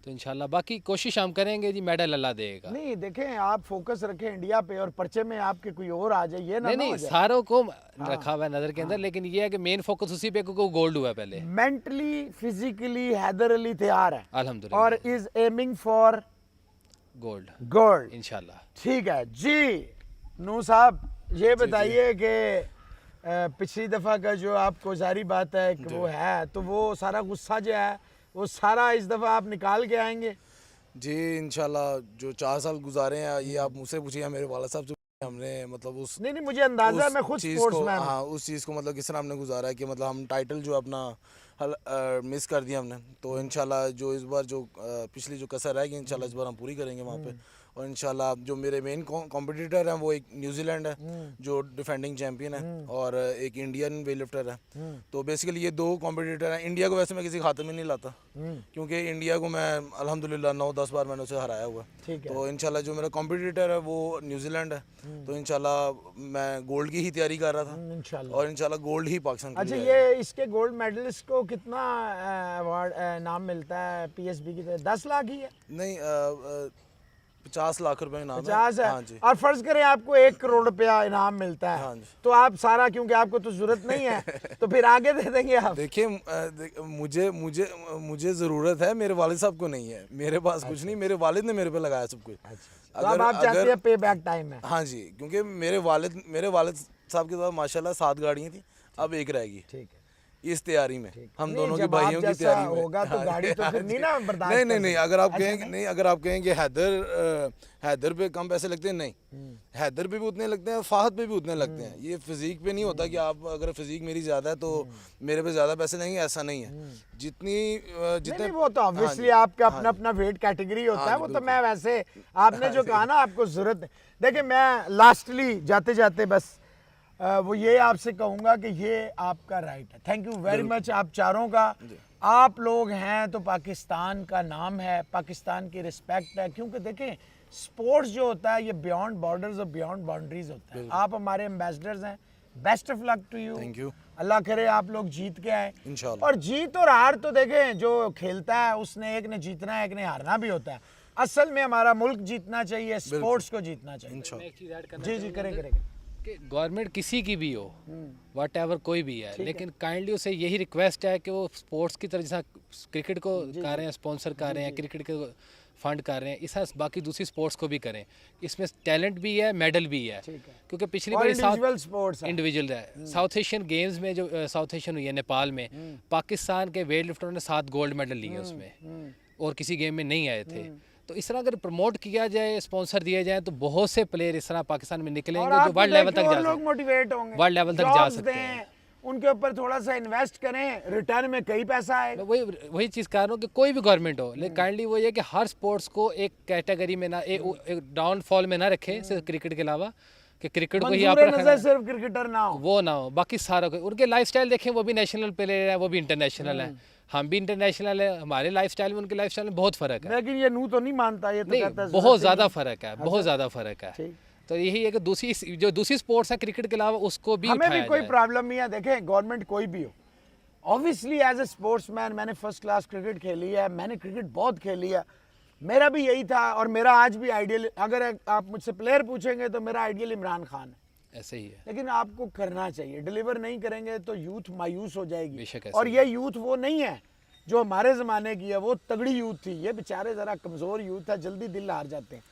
तो इंशाल्लाह बाकी कोशिश हम करेंगे जी, मेडल अल्लाह देगा। नहीं देखें, आप फोकस रखें इंडिया पे और पर्चे में आपके कोई और आ जाए, ये ना नहीं ना नहीं, हो जाए। सारों को रखा हुआ है नज़र के अंदर, लेकिन ये है कि मेन फोकस उसी पे, क्योंकि वो गोल्ड हुआ है पहले। मेंटली फिजिकली हैदर अली तैयार है अल्हम्दुलिल्लाह। और is aiming for gold gold. इंशाल्लाह। ठीक है जी। नू साहब, ये बताइए कि पिछली दफ़ा का जो आपको जारी बात है कि वो है, तो वो सारा गुस्सा जो है वो सारा इस दफ़ा आप निकाल के आएंगे? जी इंशाल्लाह। जो 4 साल गुजारे हैं, ये आप मुझसे पूछिए, मेरे वाला साहब जो हमने मतलब उस नहीं नहीं, मुझे अंदाजा है, मैं खुद चीज़ स्पोर्ट्स को, मैन हूं। हाँ उस चीज़ को मतलब किस तरह हमने गुजारा है कि मतलब हम टाइटल जो अपना मिस कर दिया हमने, तो इंशाल्लाह जो इस बार जो पिछली जो कसर रहेगी इंशाल्लाह इस बार हम पूरी करेंगे वहाँ पे। और इंशाल्लाह जो मेरे मेन कॉम्पिटिटर हैं वो एक न्यूजीलैंड है जो डिफेंडिंग चैम्पियन है, और एक इंडियन वेट लिफ्टर है। तो बेसिकली ये दो कॉम्पिटिटर हैं। इंडिया को वैसे मैं किसी खाते में नहीं लाता, क्योंकि इंडिया को मैं अल्हम्दुलिल्लाह 9-10 बार मैंने उसे हराया हुआ। तो इंशाल्लाह जो मेरा कॉम्पिटिटर है वो न्यूजीलैंड है, तो इंशाल्लाह मैं गोल्ड की ही तैयारी कर रहा था इंशाल्लाह। और इंशाल्लाह गोल्ड ही पाकिस्तान के अच्छा, लिए ये इसके गोल्ड मेडलिस्ट को कितना अवार्ड नाम मिलता है पीएसबी की तरफ? 10 लाख ही है? नहीं 50 लाख रुपए इनाम 50 है। हाँ जी। और फर्ज करें आपको 1 करोड़ रुपया इनाम मिलता है, हाँ जी। तो आप सारा, क्योंकि आपको तो जरूरत नहीं है तो फिर आगे दे देंगे आप? देखिए मुझे मुझे मुझे ज़रूरत है, मेरे वालिद साहब को नहीं है, मेरे पास कुछ नहीं, मेरे वालिद ने मेरे पे लगाया सब कुछ। तो अब आप चाहते हैं पे बैक टाइम है? हाँ जी, क्योंकि मेरे वालिद साहब के पास माशाल्लाह 7 गाड़ियाँ थी, अब 1 रहेगी। ठीक है। इस तैयारी में हम नहीं, दोनों की जब आप भाइयों की जैसा तैयारी में होगा तो हाँ गाड़ी तो हाँ फिर जी। नहीं ना बर्दाश्त नहीं कर नहीं नहीं, सकते। अगर आप ऐसा कहेंगे नहीं, अगर आप कहेंगे हैदर पे कम पैसे लगते हैं, नहीं, हैदर पे भी उतने लगते हैं, फाहद पे भी उतने लगते हैं। ये फिजिक पे नहीं होता कि आप अगर फिजिक मेरी ज़्यादा है तो मेरे पे ज़्यादा पैसे लगेंगे, ऐसा नहीं है। जितने नहीं, वो तो हाँ ऑब्वियसली जी, आपका हाँ अपना जी। अपना वेट कैटेगरी होता हाँ है। जी, वो तो बिल्कुल। मैं वैसे आपने जो कहा ना आपको जरूरत है। देखिए, मैं लास्टली जाते जाते बस वो ये आपसे कहूँगा कि ये आपका राइट है। थैंक यू वेरी मच आप चारों का। आप लोग हैं तो पाकिस्तान का नाम है, पाकिस्तान की रिस्पेक्ट है, क्योंकि देखें स्पोर्ट्स जो होता है ये बियॉन्ड बॉर्डर्स और बियॉन्ड बाउंड्रीज होता है। आप हमारे एम्बेसडर्स हैं। Best of luck to you. Thank you. अल्लाह करे आप लोग जीत के आए इंशाल्लाह। और जीत और हार तो देखें, जो खेलता है उसने एक ने जीतना है, एक ने हारना भी होता है। असल में हमारा मुल्क जीतना चाहिए, स्पोर्ट्स को जीतना चाहिए। मैं एक चीज़ ऐड करना जी जी, करें करें। कि गवर्नमेंट किसी की भी हो, वट एवर कोई भी है, लेकिन काइंडली उसे यही रिक्वेस्ट है कि वो स्पोर्ट्स की तरह जैसा क्रिकेट को कर रहे हैं, स्पॉन्सर कर रहे हैं, क्रिकेट के फंड कर रहे हैं, इस बाकी दूसरी स्पोर्ट्स को भी करें। इसमें टैलेंट भी है, मेडल भी है, क्योंकि पिछली और बार इंडिविजुअल स्पोर्ट्स है। इंडिविजुअल है। साउथ एशियन गेम्स में जो साउथ एशियन हुई है नेपाल में, पाकिस्तान के वेट लिफ्टरों ने 7 गोल्ड मेडल लिए उसमें, और किसी गेम में नहीं आए थे। तो इस तरह अगर प्रमोट किया जाए, स्पॉन्सर दिए जाए, तो बहुत से प्लेयर इस तरह पाकिस्तान में निकलेंगे जो वर्ल्ड लेवल तक जा लोग मोटिवेट होंगे, वर्ल्ड लेवल तक जा जॉब्स सकते दें, हैं। उनके ऊपर थोड़ा सा इन्वेस्ट करें, रिटर्न में कई पैसा आएगा। मैं वही चीज़ कह रहा हूँ कि कोई भी गवर्नमेंट हो, लेकिन काइंडली वो ये कि हर स्पोर्ट्स को एक कैटेगरी में ना, एक डाउनफॉल में ना रखे, सिर्फ क्रिकेट के अलावा, कि क्रिकेट को ही आप मंजूर रखना नजर सिर्फ क्रिकेटर ना हो। वो ना हो, बाकी सारा कोई। उनके लाइफस्टाइल देखें, वो भी नेशनल प्लेयर है, वो भी इंटरनेशनल है, हम भी इंटरनेशनल है। हमारे लाइफस्टाइल में उनके लाइफस्टाइल में बहुत फ़र्क है। लेकिन ये नू तो नहीं मानता, ये तो नहीं, कहता है बहुत ज़्यादा फ़र्क है, बहुत ज़्यादा फ़र्क है। ठीक। तो यही है कि दूसरी स्पोर्ट्स है क्रिकेट के अलावा, उसको भी हमें भी उठाया कोई जाए। प्रॉब्लम नहीं है। देखें, गवर्नमेंट कोई भी हो, ऑब्वियसली एज ए स्पोर्ट्समैन मैंने फर्स्ट क्लास क्रिकेट खेली है, मैंने क्रिकेट बहुत खेली है। मेरा भी यही था और मेरा आज भी आइडियल, अगर आप मुझसे प्लेयर पूछेंगे तो मेरा आइडियल इमरान खान है। ऐसे ही है। लेकिन आपको करना चाहिए, डिलीवर नहीं करेंगे तो यूथ मायूस हो जाएगी। बेशक ऐसे और ही ये यूथ वो नहीं है जो हमारे ज़माने की है, वो तगड़ी यूथ थी। ये बेचारे ज़रा कमज़ोर यूथ है, जल्दी दिल हार जाते हैं।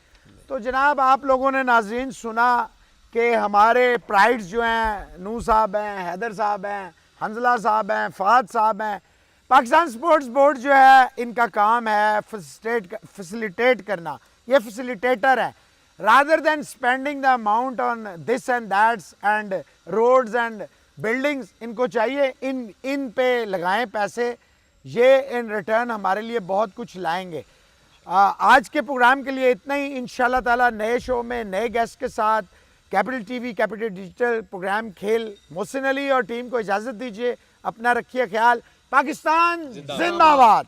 तो जनाब, आप लोगों ने नाज़रीन सुना कि हमारे प्राइड्स जो हैं, नू साहब हैं, हैदर साहब हैं, हंजला साहब हैं, फ़ाद साहब हैं। पाकिस्तान स्पोर्ट्स बोर्ड जो है, इनका काम है फैसिलिटेट करना, ये फैसिलिटेटर है। rather than spending the amount on this and that and roads and buildings, इनको चाहिए इन पे लगाएं पैसे, ये इन रिटर्न हमारे लिए बहुत कुछ लाएंगे। आज के प्रोग्राम के लिए इतना ही। इंशाल्लाह ताला नए शो में नए गेस्ट के साथ capital TV capital digital program खेल मोहसिन अली और टीम को इजाज़त दीजिए। अपना रखिए ख्याल। पाकिस्तान जिंदाबाद।